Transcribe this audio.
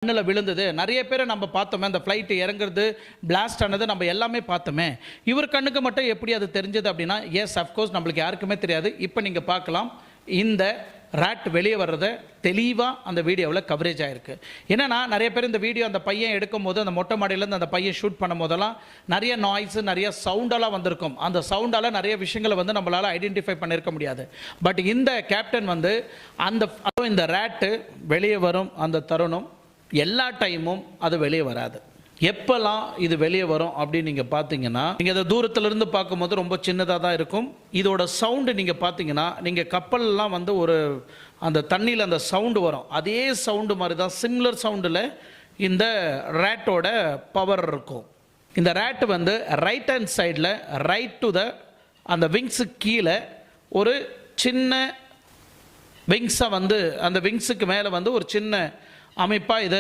கண்ணில் விழுந்தது. நிறைய பேரை நம்ம பார்த்தோமே, அந்த ஃப்ளைட்டு இறங்குறது, பிளாஸ்ட் ஆனது நம்ம எல்லாமே பார்த்தோமே. இவர் கண்ணுக்கு மட்டும் எப்படி அது தெரிஞ்சது அப்படின்னா, எஸ் அஃப்கோர்ஸ் நம்மளுக்கு யாருக்குமே தெரியாது. இப்போ நீங்கள் பார்க்கலாம், இந்த ராட் வெளியே வர்றதை தெளிவாக அந்த வீடியோவில் கவரேஜ் ஆகிருக்கு. என்னென்னா, நிறைய பேர் இந்த வீடியோ அந்த பையன் எடுக்கும் போது, அந்த மொட்டை மாடியிலேருந்து அந்த பையன் ஷூட் பண்ணும் போதெல்லாம் நிறைய நாய்ஸு, நிறைய சவுண்டெல்லாம் வந்திருக்கும். அந்த சவுண்டால் நிறைய விஷயங்களை வந்து நம்மளால் ஐடென்டிஃபை பண்ணியிருக்க முடியாது. பட் இந்த கேப்டன் வந்து இந்த ரேட்டு வெளியே வரும் அந்த தருணம் எல்லா டைமும் அது வெளியே வராது. எப்போல்லாம் இது வெளியே வரும் அப்படின்னு நீங்கள் பார்த்தீங்கன்னா, நீங்கள் அதை தூரத்துலேருந்து பார்க்கும்போது ரொம்ப சின்னதாக தான் இருக்கும். இதோட சவுண்டு நீங்கள் பார்த்தீங்கன்னா, நீங்கள் கப்பல்லாம் வந்து ஒரு அந்த தண்ணியில் அந்த சவுண்டு வரும், அதே சவுண்டு மாதிரி தான், சிம்லர் சவுண்டில் இந்த ரேட்டோட பவர் இருக்கும். இந்த ரேட்டு வந்து ரைட் ஹேண்ட் சைடில் ரைட் டு அந்த விங்ஸுக்கு கீழே ஒரு சின்ன விங்ஸை வந்து, அந்த விங்ஸுக்கு மேலே வந்து ஒரு சின்ன அமைப்பாக இதை